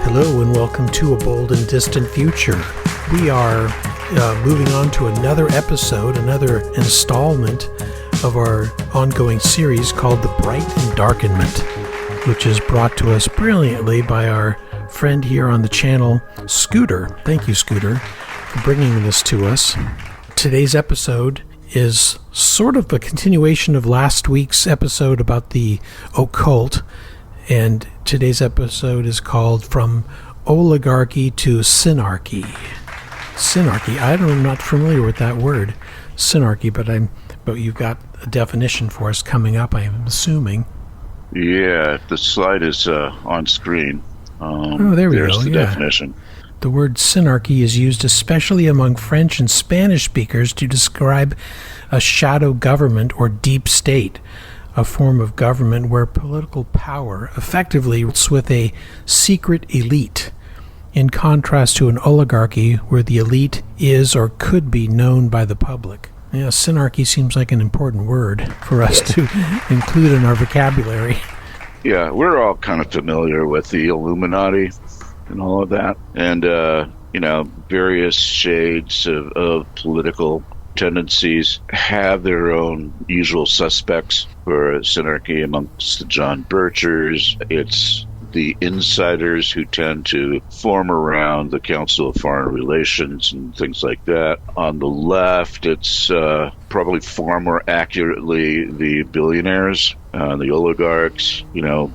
Hello and welcome to A Bold and Distant Future. We are moving on to another episode, another installment of our ongoing series called The Bright Endarkenment, which is brought to us brilliantly by our friend here on the channel, Scooter. Thank you, Scooter, for bringing this to us. Today's episode is sort of a continuation of last week's episode about the occult, and today's episode is called From Oligarchy to Synarchy. Synarchy. I'm not familiar with that word, synarchy, but you've got a definition for us coming up, I am assuming. Yeah, the slide is on screen. There we go. There's the definition. The word synarchy is used especially among French and Spanish speakers to describe a shadow government or deep state, a form of government where political power effectively rests with a secret elite, in contrast to an oligarchy where the elite is or could be known by the public. Yeah, synarchy seems like an important word for us to include in our vocabulary. Yeah, we're all kind of familiar with the Illuminati and all of that, and various shades of political tendencies have their own usual suspects for synarchy amongst the John Birchers. It's the insiders who tend to form around the Council of Foreign Relations and things like that. On the left, it's probably far more accurately the billionaires, the oligarchs.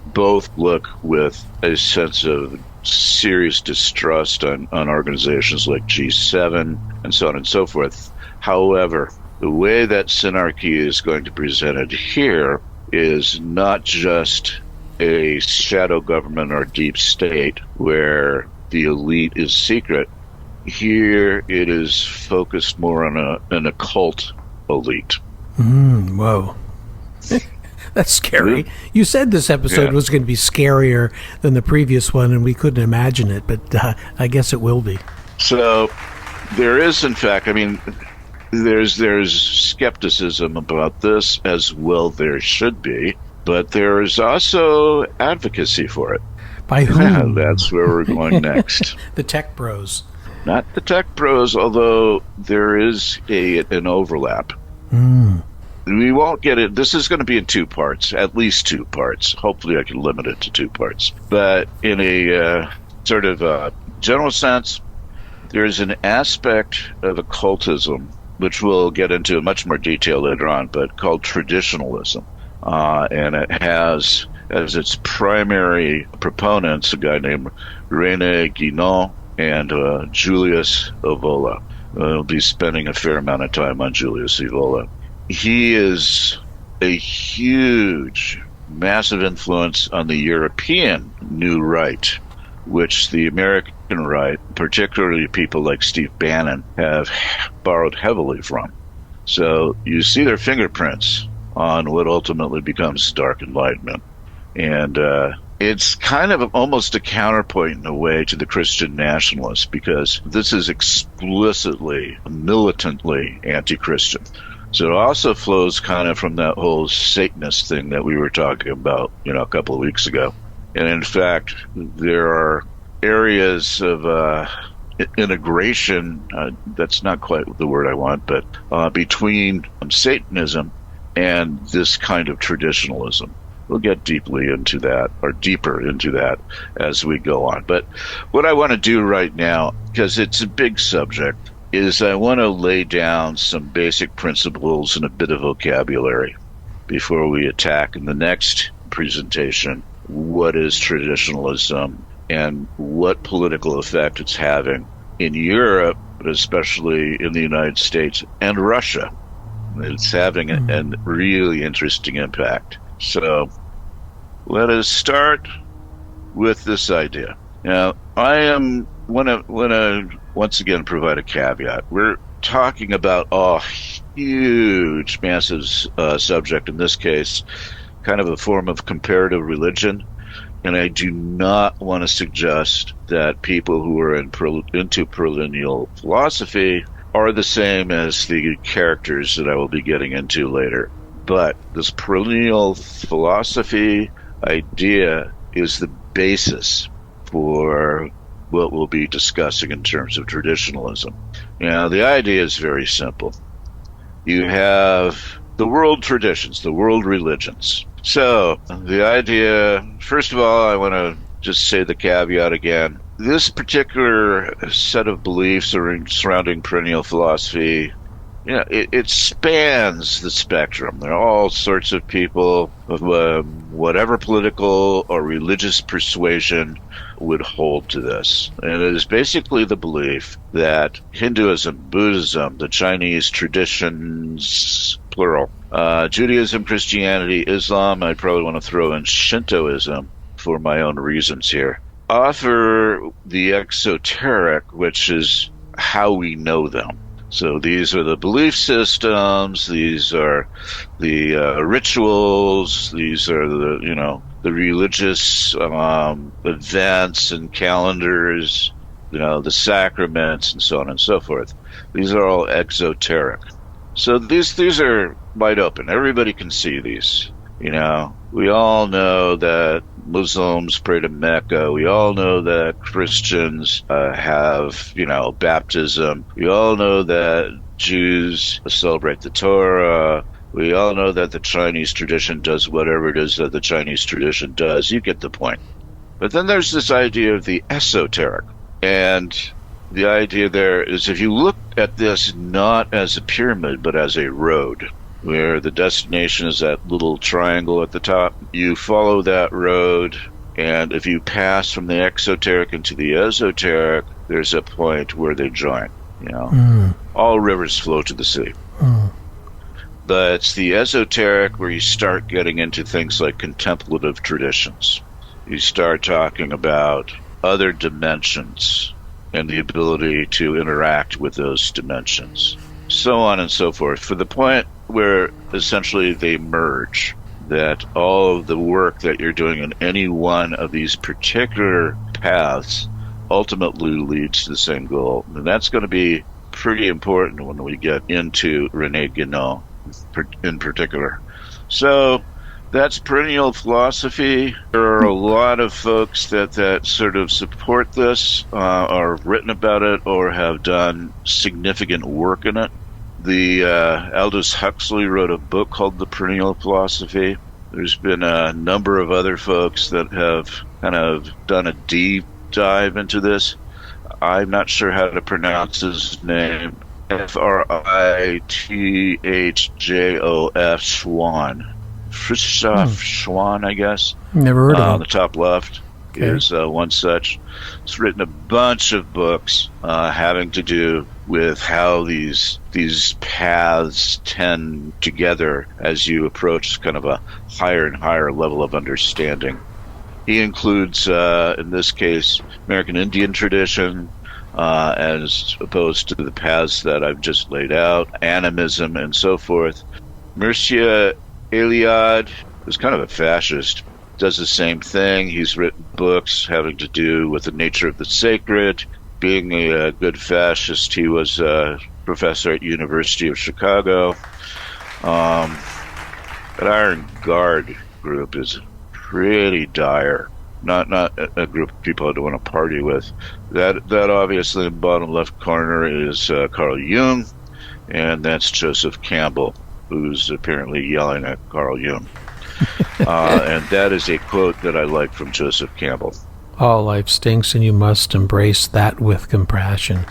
Both look with a sense of serious distrust on organizations like G7 and so on and so forth. However, the way that synarchy is going to be presented here is not just a shadow government or deep state where the elite is secret. Here it is focused more on an occult elite. Whoa. That's scary. You said this episode was going to be scarier than the previous one, and we couldn't imagine it, but I guess it will be. So there is, in fact, there's skepticism about this, as well there should be, but there is also advocacy for it. By whom? That's where we're going next. The tech bros. Not the tech bros, although there is an overlap. We won't get it. This is going to be in two parts, at least two parts. Hopefully I can limit it to two parts. But in a sort of general sense, there's an aspect of occultism, which we'll get into in much more detail later on, but called traditionalism. And it has as its primary proponents a guy named René Guénon and Julius Evola. We'll be spending a fair amount of time on Julius Evola. He is a huge, massive influence on the European New Right, which the American right, particularly people like Steve Bannon, have borrowed heavily from. So you see their fingerprints on what ultimately becomes Dark Enlightenment. And it's kind of almost a counterpoint in a way to the Christian nationalists, because this is explicitly, militantly anti-Christian. So it also flows kind of from that whole Satanist thing that we were talking about, a couple of weeks ago. And in fact, there are areas of integration, that's not quite the word I want, but between Satanism and this kind of traditionalism. We'll get deeper into that as we go on. But what I want to do right now, because it's a big subject, is I want to lay down some basic principles and a bit of vocabulary before we attack in the next presentation what is traditionalism and what political effect it's having in Europe, but especially in the United States and Russia. It's having a really interesting impact. So let us start with this idea. Now, I want to once again provide a caveat. We're talking about a huge, massive subject, in this case, kind of a form of comparative religion. And I do not want to suggest that people who are into perennial philosophy are the same as the characters that I will be getting into later. But this perennial philosophy idea is the basis for what we'll be discussing in terms of traditionalism. The idea is very simple. You have the world traditions, the world religions. So the idea, first of all, I want to just say the caveat again. This particular set of beliefs surrounding perennial philosophy, it spans the spectrum. There are all sorts of people of whatever political or religious persuasion would hold to this. And it is basically the belief that Hinduism, Buddhism, the Chinese traditions, plural, Judaism, Christianity, Islam, I probably want to throw in Shintoism for my own reasons here, offer the exoteric, which is how we know them. So these are the belief systems, these are the rituals, these are the religious events and calendars, the sacraments and so on and so forth. These are all exoteric. So these are wide open. Everybody can see these. We all know that Muslims pray to Mecca. We all know that Christians have, baptism. We all know that Jews celebrate the Torah. We all know that the Chinese tradition does whatever it is that the Chinese tradition does. You get the point. But then there's this idea of the esoteric. And the idea there is if you look at this not as a pyramid, but as a road, where the destination is that little triangle at the top. You follow that road, and if you pass from the exoteric into the esoteric, there's a point where they join. All rivers flow to the sea. But it's the esoteric where you start getting into things like contemplative traditions. You start talking about other dimensions and the ability to interact with those dimensions, so on and so forth, for the point where essentially they merge, that all of the work that you're doing in any one of these particular paths ultimately leads to the same goal. And that's going to be pretty important when we get into René Guénon in particular. So that's perennial philosophy. There are a lot of folks that sort of support this, or have written about it, or have done significant work in it. The Aldous Huxley wrote a book called The Perennial Philosophy. There's been a number of other folks that have kind of done a deep dive into this. I'm not sure how to pronounce his name. Frithjof Schwann. Frithjof Schwann, I guess. Never heard of him. On the top left is one such. He's written a bunch of books having to do with how these paths tend together as you approach kind of a higher and higher level of understanding. He includes, in this case, American Indian tradition, as opposed to the paths that I've just laid out, animism and so forth. Mircea Eliade is kind of a fascist, does the same thing. He's written books having to do with the nature of the sacred. Being a good fascist, he was a professor at University of Chicago. That Iron Guard group is pretty dire. Not a group of people I don't want to party with. That obviously in the bottom left corner is Carl Jung, and that's Joseph Campbell, who's apparently yelling at Carl Jung. And that is a quote that I like from Joseph Campbell. All life stinks, and you must embrace that with compassion.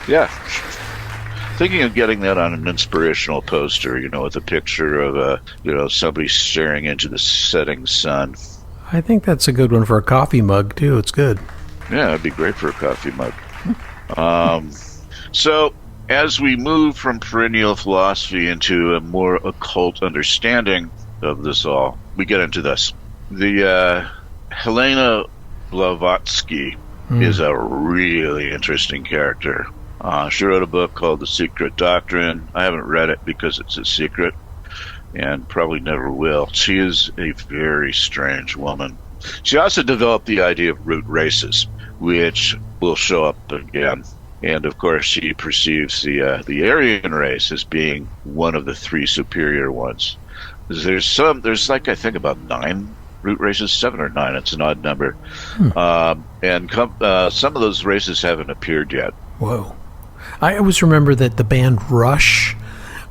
Yeah. Thinking of getting that on an inspirational poster, with a picture of somebody staring into the setting sun. I think that's a good one for a coffee mug, too. It's good. Yeah, it'd be great for a coffee mug. So, as we move from perennial philosophy into a more occult understanding of this all, we get into this. The Helena Blavatsky is a really interesting character. She wrote a book called The Secret Doctrine. I haven't read it because it's a secret, and probably never will. She is a very strange woman. She also developed the idea of root races, which will show up again. And of course, she perceives the Aryan race as being one of the three superior ones. There's like I think about 9 root race is 7 or 9. It's an odd number. And some of those races haven't appeared yet. Whoa. I always remember that the band Rush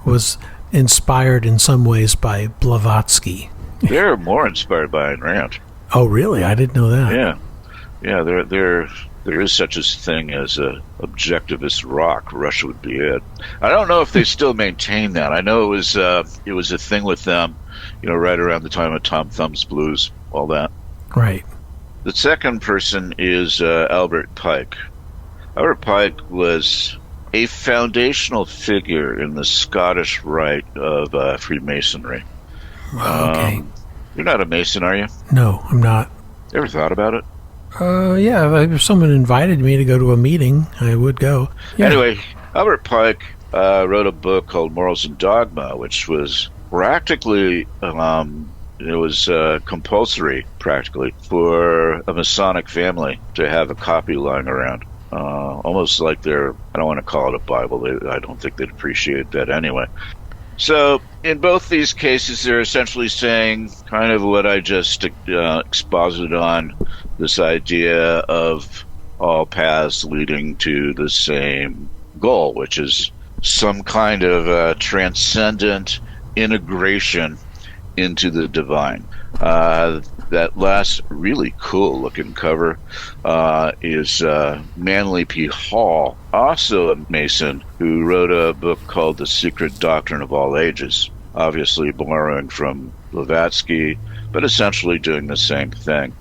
was inspired in some ways by Blavatsky. They're more inspired by Ayn Rand. Oh, really? I didn't know that. Yeah. There is such a thing as a objectivist rock. Rush would be it. I don't know if they still maintain that. I know it was a thing with them, right around the time of Tom Thumb's Blues, all that. Right. The second person is Albert Pike. Albert Pike was a foundational figure in the Scottish rite of Freemasonry. Okay. You're not a Mason, are you? No, I'm not. Ever thought about it? Yeah, if someone invited me to go to a meeting, I would go. Yeah. Anyway, Albert Pike wrote a book called Morals and Dogma, which was practically, it was compulsory, practically, for a Masonic family to have a copy lying around. Almost like I don't want to call it a Bible. I don't think they'd appreciate that anyway. So, in both these cases, they're essentially saying kind of what I just exposited on, this idea of all paths leading to the same goal, which is some kind of transcendent integration into the divine. That last really cool-looking cover is Manly P. Hall, also a Mason, who wrote a book called The Secret Doctrine of All Ages, obviously borrowing from Blavatsky, but essentially doing the same thing.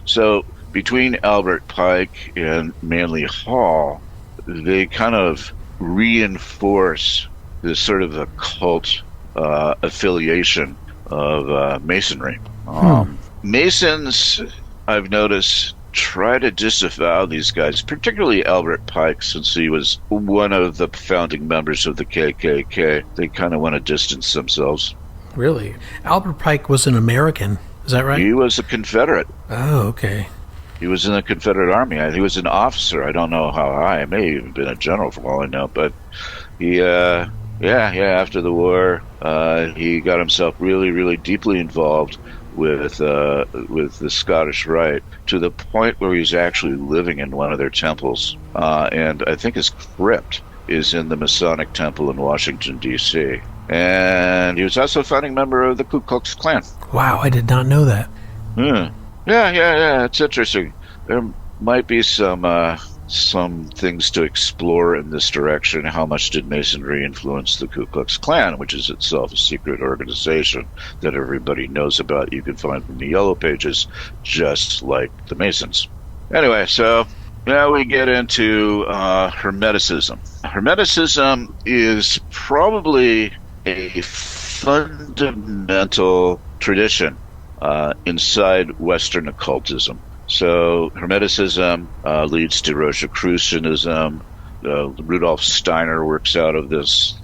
So between Albert Pike and Manly Hall, they kind of reinforce this sort of occult affiliation of Masonry. Masons, I've noticed, try to disavow these guys, particularly Albert Pike, since he was one of the founding members of the KKK. They kind of want to distance themselves. Really? Albert Pike was an American, is that right? He was a Confederate. Oh, okay. He was in the Confederate Army. He was an officer. I don't know how high. He may have even been a general for all I know. But he, after the war, he got himself really, really deeply involved with the Scottish Rite, to the point where he's actually living in one of their temples. And I think his crypt is in the Masonic Temple in Washington, D.C. And he was also a founding member of the Ku Klux Klan. Wow, I did not know that. Yeah. It's interesting. There might be some things to explore in this direction. How much did Masonry influence the Ku Klux Klan, which is itself a secret organization that everybody knows about? You can find in the Yellow Pages, just like the Masons. Anyway, so now we get into Hermeticism. Hermeticism is probably a fundamental tradition inside Western occultism. So Hermeticism leads to Rosicrucianism. Rudolf Steiner works out of this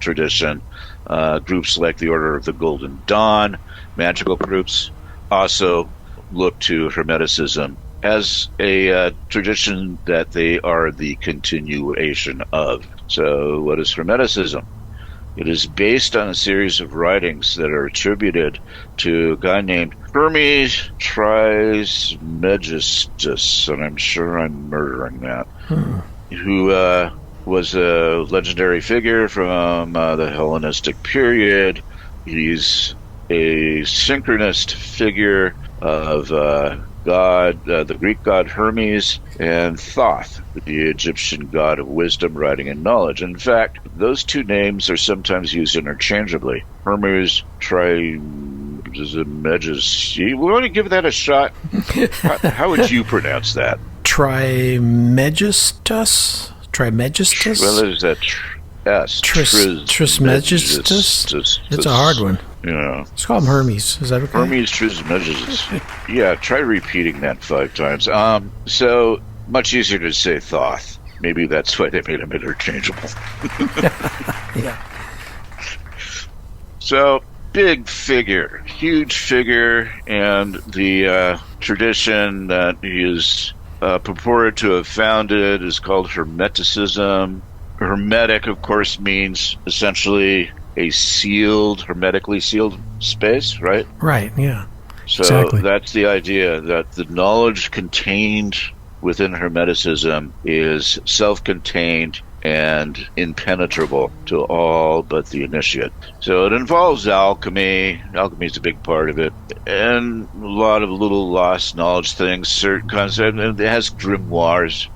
tradition. Groups like the Order of the Golden Dawn, magical groups, also look to Hermeticism as a tradition that they are the continuation of. So what is Hermeticism? It is based on a series of writings that are attributed to a guy named Hermes Trismegistus, and I'm sure I'm murdering that, who was a legendary figure from the Hellenistic period. He's a synchronist figure of God, the Greek god Hermes, and Thoth, the Egyptian god of wisdom, writing, and knowledge. In fact, those two names are sometimes used interchangeably. Hermes Trismegistus. You want to give that a shot? How would you pronounce that? Trismegistus? Trismegistus? Well, there's that S. Trismegistus? It's a hard one. Yeah. Let's call him Hermes. Is that okay? Hermes Trismegistus. Yeah, try repeating that 5 times. So, much easier to say Thoth. Maybe that's why they made him interchangeable. Yeah. So, big figure, huge figure, and the tradition that he is purported to have founded is called Hermeticism. Hermetic, of course, means essentially a sealed, hermetically sealed space, right? Right, yeah. So exactly. that's the idea, that the knowledge contained within Hermeticism is self-contained and impenetrable to all but the initiate. So it involves alchemy. Alchemy is a big part of it, and a lot of little lost knowledge things, certain concepts. And it has grimoires,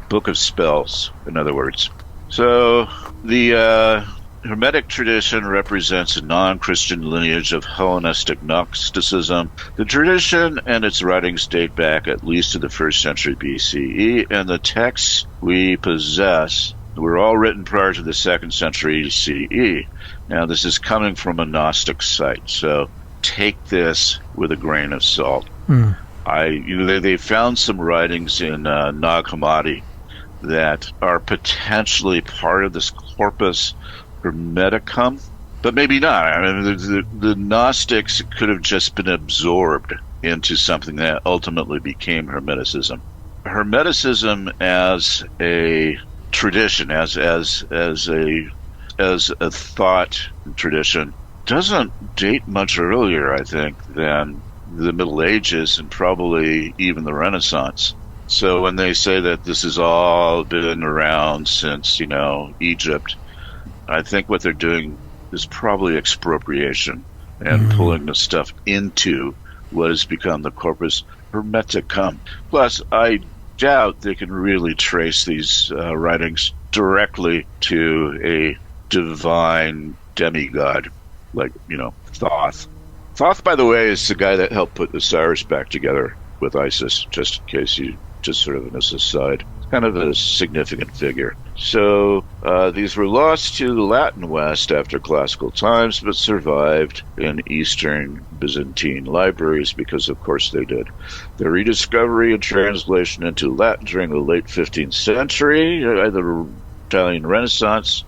book of spells, in other words. So the Hermetic tradition represents a non-Christian lineage of Hellenistic Gnosticism. The tradition and its writings date back at least to the 1st century BCE, and the texts we possess were all written prior to the 2nd century CE. Now, this is coming from a Gnostic site, so take this with a grain of salt. They found some writings in Nag Hammadi that are potentially part of this corpus Hermeticum, but maybe not. I mean, the Gnostics could have just been absorbed into something that ultimately became Hermeticism. Hermeticism as a tradition, as a thought tradition, doesn't date much earlier, I think, than the Middle Ages and probably even the Renaissance. So when they say that this has all been around since, Egypt, I think what they're doing is probably expropriation and pulling the stuff into what has become the corpus hermeticum. Plus, I doubt they can really trace these writings directly to a divine demigod like, Thoth. Thoth, by the way, is the guy that helped put Osiris back together with Isis, just in case you just sort of as a side. Kind of a significant figure. So these were lost to the Latin West after classical times, but survived in Eastern Byzantine libraries because, of course, they did. Their rediscovery and translation into Latin during the late 15th century, the Italian Renaissance,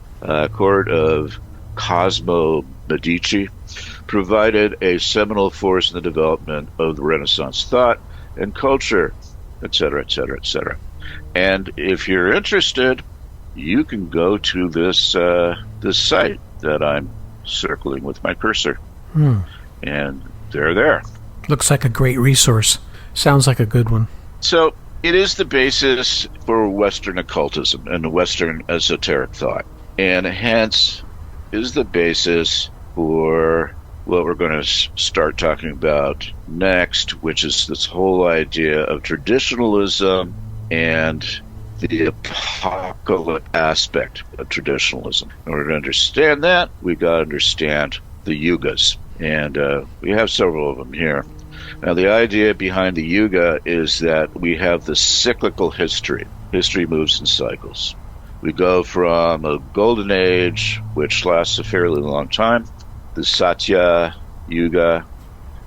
court of Cosimo Medici, provided a seminal force in the development of the Renaissance thought and culture, etc., etc., etc. And if you're interested, you can go to this this site that I'm circling with my cursor. And they're there. Looks like a great resource. Sounds like a good one. So it is the basis for Western occultism and Western esoteric thought. And hence is the basis for what we're going to start talking about next, which is this whole idea of traditionalism and the apocalyptic aspect of traditionalism. In order to understand that, we've got to understand the yugas. And we have several of them here. Now, the idea behind the yuga is that we have the cyclical history. History moves in cycles. We go from a golden age, which lasts a fairly long time, the Satya Yuga,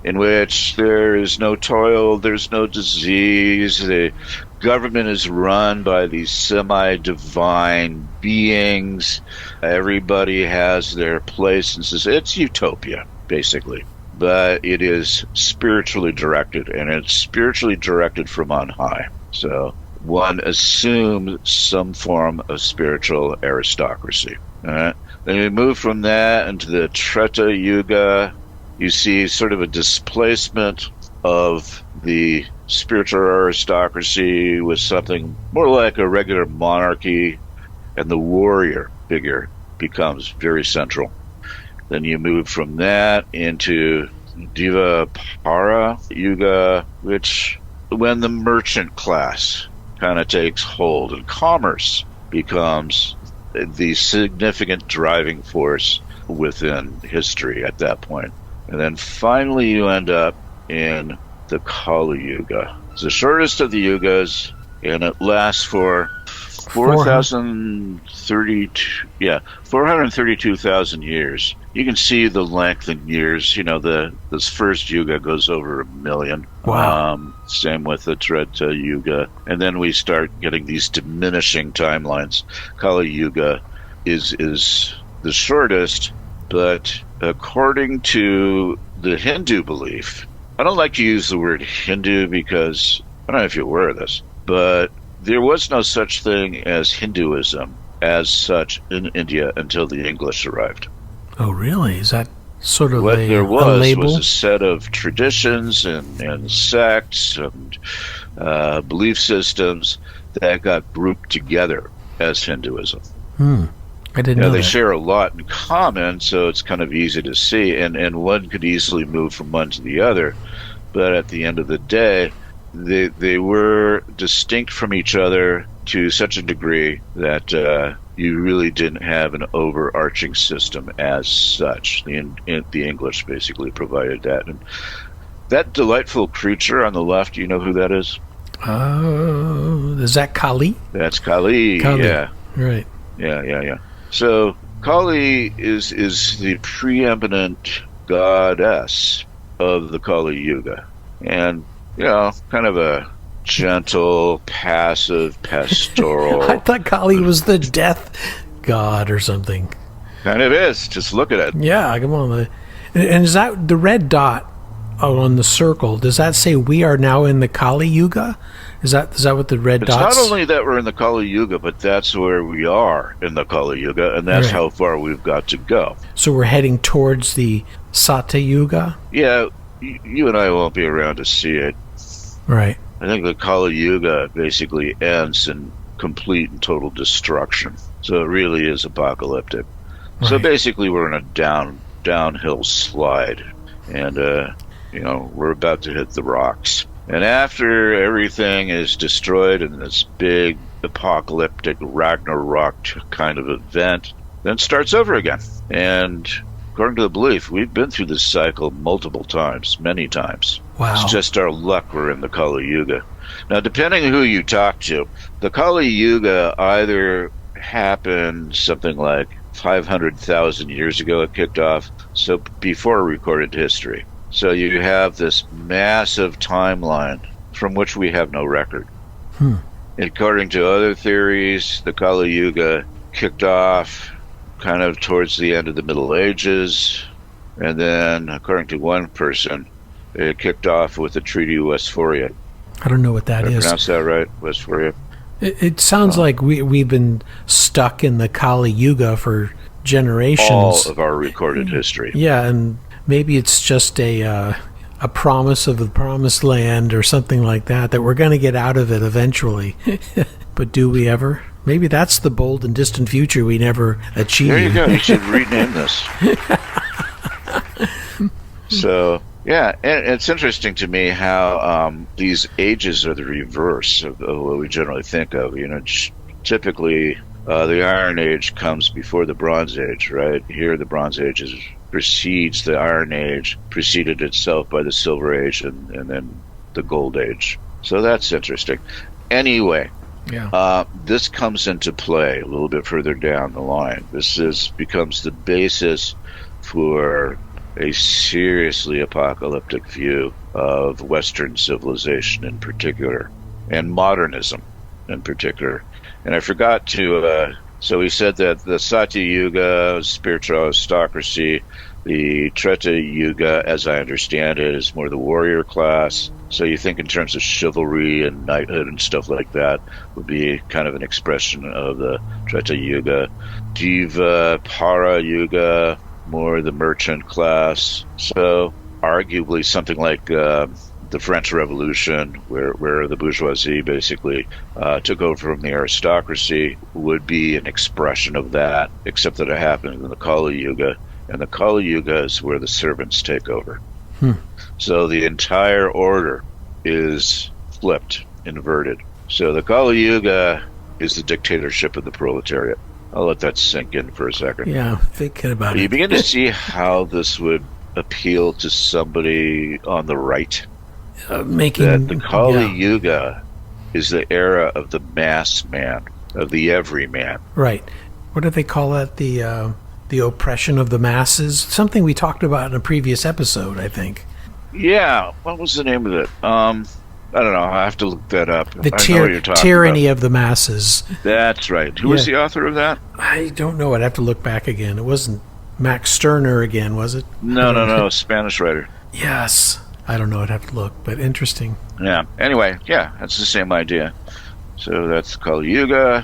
in which there is no toil, there's no disease, the government is run by these semi-divine beings, everybody has their place, and says it's utopia, basically. But it is spiritually directed, and it's spiritually directed from on high. So one assumes some form of spiritual aristocracy. All right? Then we move from that into the Treta Yuga. You see sort of a displacement of the spiritual aristocracy with something more like a regular monarchy, and the warrior figure becomes very central. Then you move from that into Dvapara Yuga, which when the merchant class kind of takes hold and commerce becomes the significant driving force within history at that point. And then finally you end up in the Kali Yuga. It's the shortest of the yugas, and it lasts for 432,000 years. You can see the length in years. This first yuga goes over 1 million. Wow. Same with the Treta Yuga. And then we start getting these diminishing timelines. Kali Yuga is the shortest, but according to the Hindu belief, I don't like to use the word Hindu because, I don't know if you're aware of this, but there was no such thing as Hinduism as such in India until the English arrived. Oh, really? Is that Sort of What there a was label. a set of traditions and sects and belief systems that got grouped together as Hinduism. I didn't know They that. share a lot in common, so it's kind of easy to see, and one could easily move from one to the other. But at the end of the day, they were distinct from each other to such a degree that you really didn't have an overarching system as such. The English basically provided that. And that delightful creature on the left, you know who that is? Is that Kali? That's Kali. Kali. Yeah. Right. Yeah. So Kali is the preeminent goddess of the Kali Yuga. And, kind of a gentle, passive, pastoral. I thought Kali was the death god or something. Kind of is. Just look at it. Yeah, come on. And is that the red dot on the circle? Does that say we are now in the Kali Yuga? Is that what the red It's dots? not only that we're in the Kali Yuga, but that's where we are in the Kali Yuga, and that's Right. how far we've got to go. So we're heading towards the Satya Yuga? Yeah, you and I won't be around to see it. Right. I think the Kali Yuga basically ends in complete and total destruction. So it really is apocalyptic. So Right. basically we're in a downhill slide, and we're about to hit the rocks. And after everything is destroyed in this big apocalyptic Ragnarok kind of event, then it starts over again. And according to the belief, we've been through this cycle multiple times, many times. Wow. It's just our luck we're in the Kali Yuga. Now, depending on who you talk to, the Kali Yuga either happened something like 500,000 years ago, it kicked off, so before recorded history. So you have this massive timeline from which we have no record. According to other theories, the Kali Yuga kicked off kind of towards the end of the Middle Ages, and then, according to one person, it kicked off with the Treaty of Westphalia. I don't know what that Did I is. pronounce that right? Westphalia? It sounds like we've been stuck in the Kali Yuga for generations. All of our recorded history. Yeah, and maybe it's just a promise of the promised land or something like that we're going to get out of it eventually. But do we ever? Maybe that's the bold and distant future we never achieve. There you go. You should rename this. So, yeah, and it's interesting to me how these ages are the reverse of what we generally think of. Typically, the Iron Age comes before the Bronze Age, right? Here, the Bronze Age precedes the Iron Age, preceded itself by the Silver Age, and then the Gold Age. So that's interesting. Anyway, Yeah. this comes into play a little bit further down the line. This becomes the basis for a seriously apocalyptic view of Western civilization in particular, and modernism in particular. And I forgot to, so we said that the Satya Yuga, spiritual aristocracy, the Treta Yuga, as I understand it, is more the warrior class. So you think in terms of chivalry and knighthood and stuff like that would be kind of an expression of the Treta Yuga. Diva, Para Yuga, more the merchant class. So arguably something like the French Revolution, where the bourgeoisie basically took over from the aristocracy, would be an expression of that, except that it happened in the Kali Yuga. And the Kali Yuga is where the servants take over. So the entire order is flipped, inverted. So the Kali Yuga is the dictatorship of the proletariat. I'll let that sink in for a second. Yeah, thinking about You it. begin to see how this would appeal to somebody on the right. Making That the Kali yeah, Yuga is the era of the mass man, of the everyman. right. What do they call that? The oppression of the masses. Something we talked about in a previous episode, I think. Yeah, what was the name of it? I don't know. I have to look that up. The I know what you're talking tyranny of the masses. about. That's right. Who was the author of that? I don't know. I'd have to look back again. It wasn't Max Stirner again, was it? No. Spanish writer. Yes. I don't know. I'd have to look, but interesting. Yeah. Anyway, yeah, that's the same idea. So that's Kali Yuga.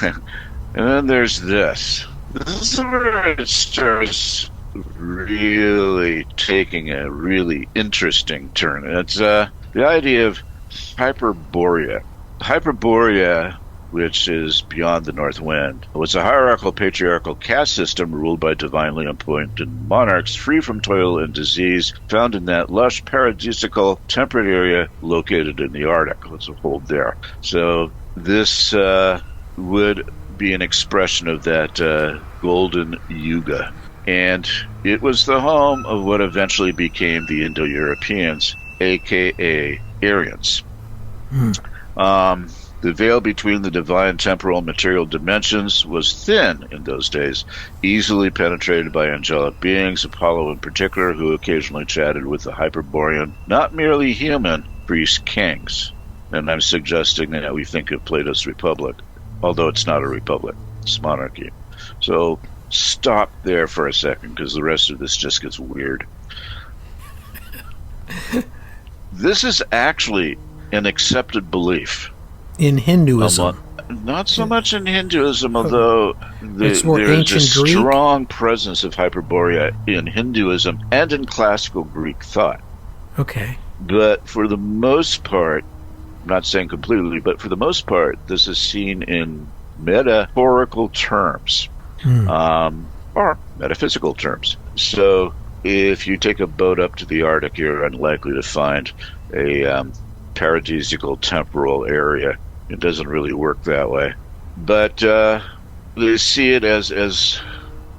And then there's this. This is where it starts really taking a really interesting turn. It's the idea of Hyperborea. Hyperborea, which is beyond the north wind, was a hierarchical patriarchal caste system ruled by divinely appointed monarchs, free from toil and disease, found in that lush paradisiacal temperate area located in the Arctic. Let's hold there. So this would be an expression of that golden yuga. And it was the home of what eventually became the Indo-Europeans, a.k.a. Aryans. The veil between the divine temporal and material dimensions was thin in those days, easily penetrated by angelic beings, Apollo in particular, who occasionally chatted with the Hyperborean, not merely human, priest kings. And I'm suggesting that we think of Plato's Republic, although it's not a republic, it's monarchy. So stop there for a second, because the rest of this just gets weird. This is actually an accepted belief. In Hinduism? Not so much in Hinduism, although it's more there is a ancient Greek? strong presence of Hyperborea in Hinduism and in classical Greek thought. Okay. But for the most part, I'm not saying completely, but for the most part, this is seen in metaphorical terms, or metaphysical terms. So if you take a boat up to the Arctic, you're unlikely to find a paradisiacal temporal area. It doesn't really work that way. But they see it as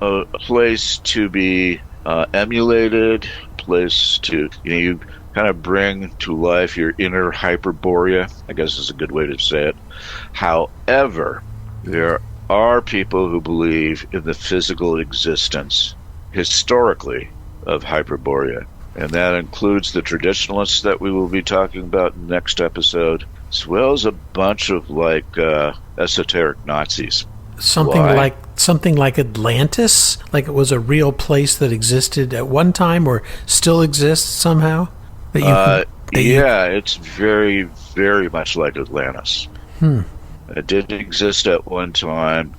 a place to be emulated, place to, you kind of bring to life your inner Hyperborea, I guess is a good way to say it. However, there are people who believe in the physical existence, historically, of Hyperborea. And that includes the traditionalists that we will be talking about in the next episode, as well as a bunch of esoteric Nazis. Something like Atlantis, like it was a real place that existed at one time or still exists somehow. It's very, very much like Atlantis. It did exist at one time,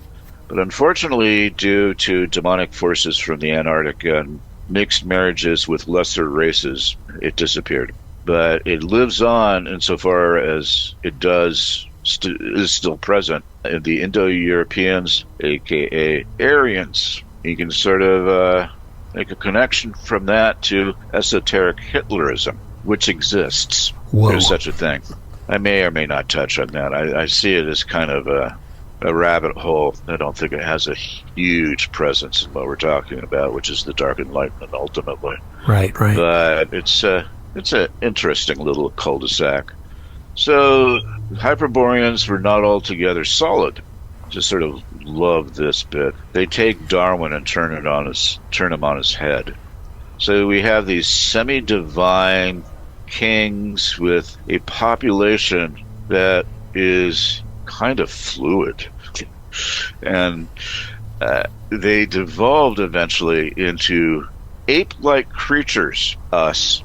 but unfortunately, due to demonic forces from the Antarctic and mixed marriages with lesser races, it disappeared. But it lives on insofar as it is still present in the Indo-Europeans, aka Aryans. You can sort of make a connection from that to esoteric Hitlerism, which exists. Whoa. There's such a thing. I may or may not touch on that. I see it as kind of a rabbit hole. I don't think it has a huge presence in what we're talking about, which is the Dark Enlightenment ultimately. Right. But it's an interesting little cul-de-sac. So Hyperboreans were not altogether solid. Just sort of love this bit. They take Darwin and turn him on his head. So we have these semi-divine kings with a population that is kind of fluid. And they devolved eventually into ape-like creatures, us,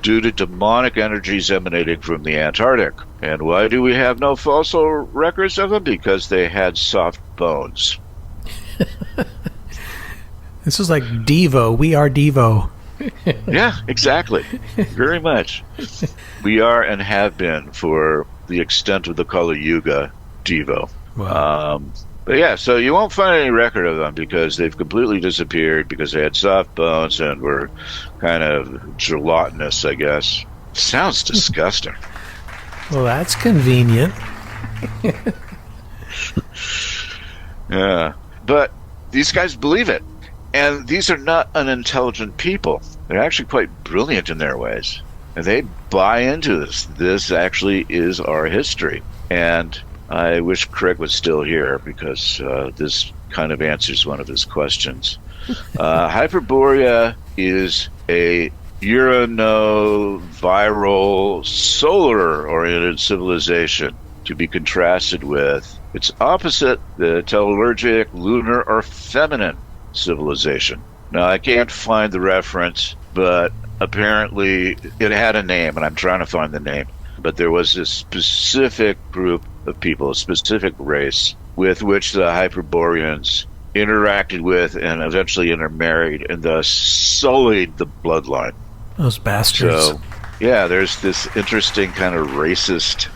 due to demonic energies emanating from the Antarctic. And why do we have no fossil records of them? Because they had soft bones. This is like Devo. We are Devo. Yeah, exactly. Very much. We are and have been for the extent of the Kali Yuga Devo. Wow. But yeah, so you won't find any record of them because they've completely disappeared because they had soft bones and were kind of gelatinous, I guess. Sounds disgusting. Well, that's convenient. Yeah. But these guys believe it. And these are not unintelligent people. They're actually quite brilliant in their ways. And they buy into this. This actually is our history. And I wish Craig was still here because this kind of answers one of his questions. Hyperborea is a uranoviral, solar-oriented civilization to be contrasted with its opposite, the telluric, lunar, or feminine civilization. Now, I can't find the reference, but apparently it had a name, and I'm trying to find the name. But there was this specific group of people, a specific race, with which the Hyperboreans interacted with and eventually intermarried, and thus sullied the bloodline. Those bastards. So, yeah, there's this interesting kind of racist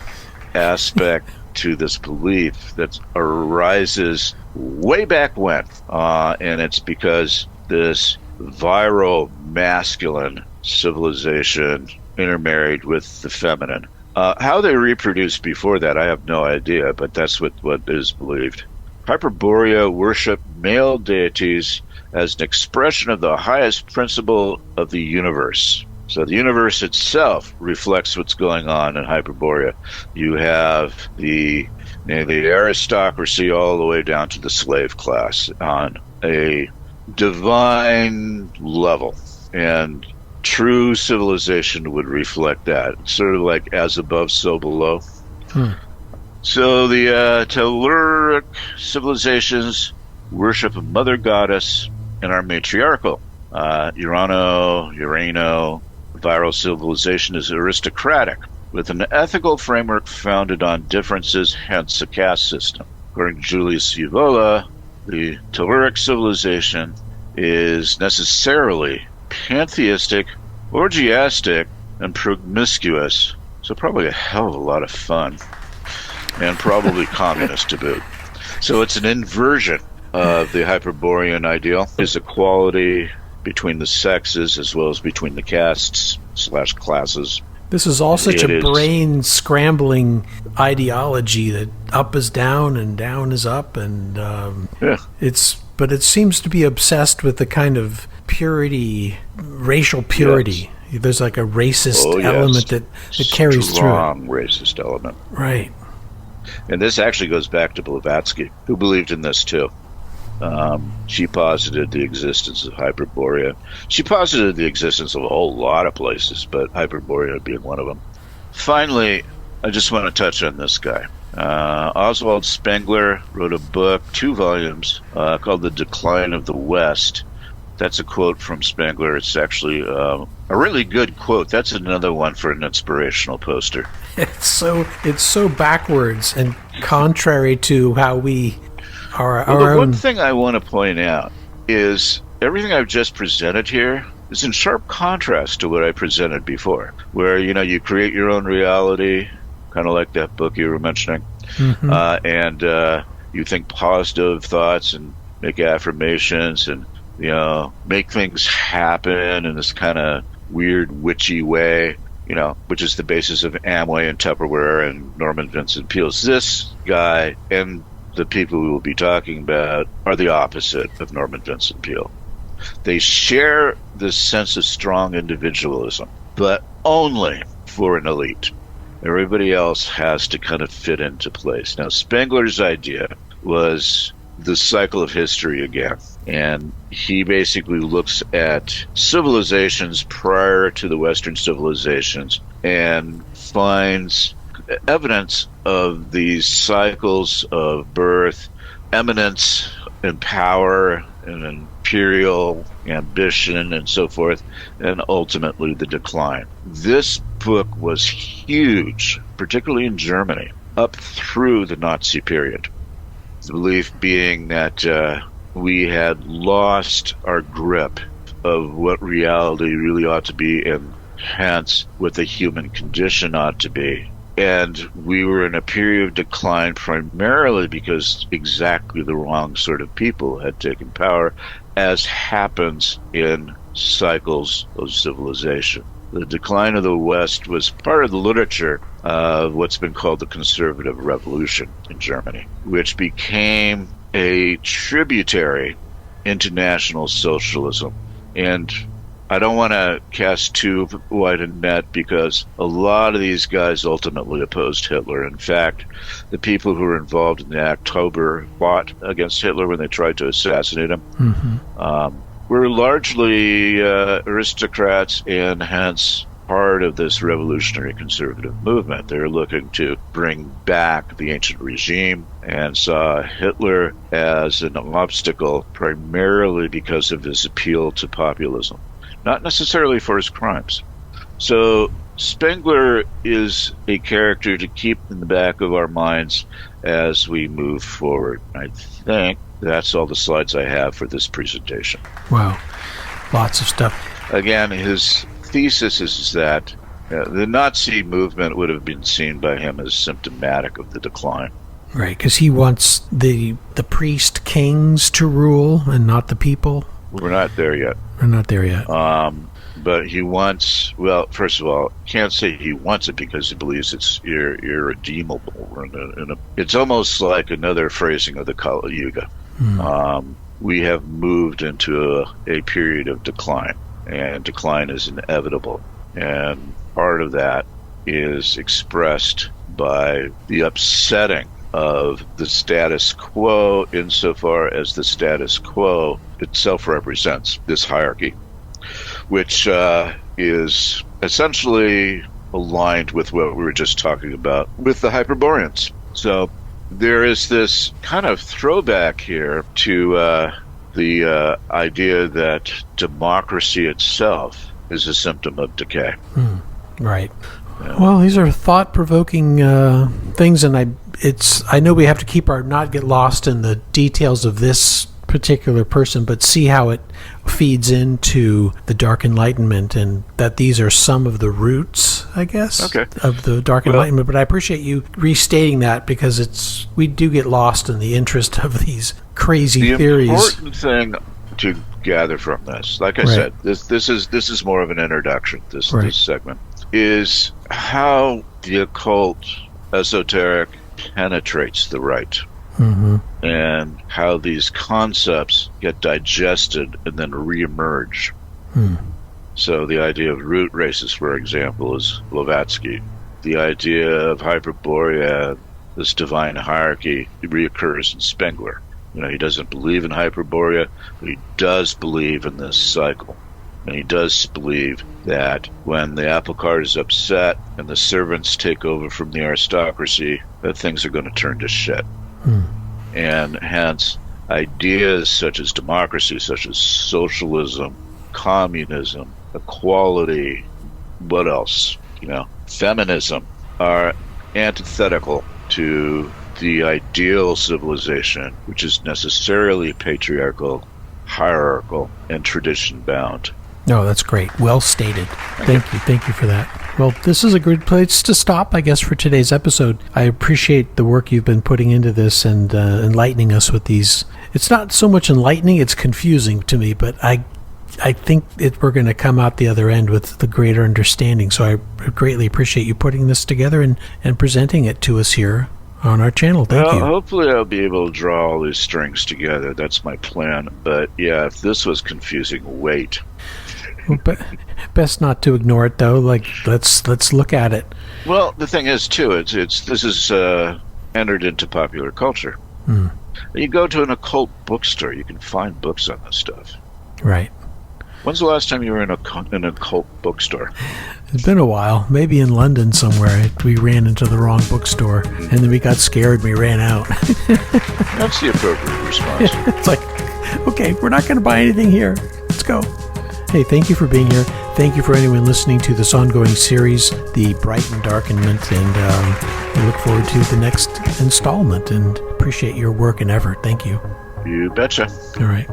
aspect to this belief that arises way back when, and it's because this viral masculine civilization intermarried with the feminine. How they reproduced before that, I have no idea, but that's what is believed. Hyperborea worship male deities as an expression of the highest principle of the universe. So the universe itself reflects what's going on in Hyperborea. You have the aristocracy all the way down to the slave class on a divine level. And true civilization would reflect that. Sort of like as above, so below. So the Telluric civilizations worship a mother goddess and are matriarchal. Urano, viral civilization is aristocratic, with an ethical framework founded on differences, hence a caste system. According to Julius Evola, the Telluric civilization is necessarily pantheistic, orgiastic, and promiscuous. So probably a hell of a lot of fun. And probably communist to boot. So it's an inversion of the Hyperborean ideal. There's equality between the sexes as well as between the castes/classes. This is all such a brain-scrambling ideology that up is down and down is up, and but it seems to be obsessed with the kind of purity, racial purity. Yes. There's like a racist element that carries through. Strong racist element. Right. And this actually goes back to Blavatsky, who believed in this too. She posited the existence of Hyperborea. She posited the existence of a whole lot of places, but Hyperborea being one of them. Finally, I just want to touch on this guy. Oswald Spengler wrote a book, 2 volumes, called The Decline of the West. That's a quote from Spengler. It's actually a really good quote. That's another one for an inspirational poster. It's so backwards and contrary to how we are. The one thing I want to point out is everything I've just presented here is in sharp contrast to what I presented before, where you create your own reality, kind of like that book you were mentioning, and you think positive thoughts and make affirmations and make things happen in this kind of weird witchy way, which is the basis of Amway and Tupperware and Norman Vincent Peale's. This guy and the people we will be talking about are the opposite of Norman Vincent Peale. They share this sense of strong individualism, but only for an elite. Everybody else has to kind of fit into place. Now, Spengler's idea was the cycle of history again. And he basically looks at civilizations prior to the Western civilizations and finds evidence of these cycles of birth, eminence and power and imperial ambition and so forth, and ultimately the decline. This book was huge, particularly in Germany, up through the Nazi period. The belief being that we had lost our grip of what reality really ought to be, and hence what the human condition ought to be. And we were in a period of decline primarily because exactly the wrong sort of people had taken power, as happens in cycles of civilization. The decline of the West was part of the literature of what's been called the Conservative Revolution in Germany, which became a tributary into National Socialism. And I don't want to cast too wide a net because a lot of these guys ultimately opposed Hitler. In fact, the people who were involved in the October plot against Hitler when they tried to assassinate him were largely aristocrats and hence part of this revolutionary conservative movement. They were looking to bring back the ancient regime and saw Hitler as an obstacle primarily because of his appeal to populism, not necessarily for his crimes. So Spengler is a character to keep in the back of our minds as we move forward. I think That's all the slides I have for this presentation. Wow. Lots of stuff. Again, his thesis is that the Nazi movement would have been seen by him as symptomatic of the decline. Right, because he wants the priest kings to rule and not the people. We're not there yet. We're not there yet. But he wants, well, first of all, can't say he wants it because he believes it's irredeemable. It's almost like another phrasing of the Kali Yuga. We have moved into a period of decline, and decline is inevitable. And part of that is expressed by the upsetting of the status quo insofar as the status quo itself represents this hierarchy, which is essentially aligned with what we were just talking about with the Hyperboreans. So there is this kind of throwback here to the idea that democracy itself is a symptom of decay. Right. Yeah. Well, these are thought-provoking things, and I know we have to not get lost in the details of this particular person, but see how it feeds into the Dark Enlightenment, and that these are some of the roots, I guess, of the Dark Enlightenment. But I appreciate you restating that, because we do get lost in the interest of these crazy theories. The important thing to gather from this, like I said, this is more of an introduction. This segment is how the occult, esoteric, penetrates the right. And how these concepts get digested and then reemerge. So the idea of root races, for example, is Blavatsky. The idea of Hyperborea, this divine hierarchy, reoccurs in Spengler. He doesn't believe in Hyperborea, but he does believe in this cycle. And he does believe that when the apple cart is upset and the servants take over from the aristocracy, that things are going to turn to shit. And hence, ideas such as democracy, such as socialism, communism, equality, what else? Feminism, are antithetical to the ideal civilization, which is necessarily patriarchal, hierarchical, and tradition-bound. No, that's great. Well stated. Thank you for that. Well, this is a good place to stop, I guess, for today's episode. I appreciate the work you've been putting into this and enlightening us with these. It's not so much enlightening, it's confusing to me, but I think we're going to come out the other end with the greater understanding. So I greatly appreciate you putting this together and presenting it to us here on our channel. Thank you. Hopefully I'll be able to draw all these strings together. That's my plan. But yeah, if this was confusing, wait. Well, best not to ignore it, though. Let's look at it. Well, the thing is, too, this is entered into popular culture. You go to an occult bookstore, you can find books on this stuff. Right. When's the last time you were in an occult bookstore? It's been a while. Maybe in London somewhere. We ran into the wrong bookstore, and then we got scared and we ran out. That's the appropriate response. It's like, okay, we're not going to buy anything here. Let's go. Hey, thank you for being here. Thank you for anyone listening to this ongoing series, The Bright Endarkenment, and we look forward to the next installment and appreciate your work and effort. Thank you. You betcha. All right.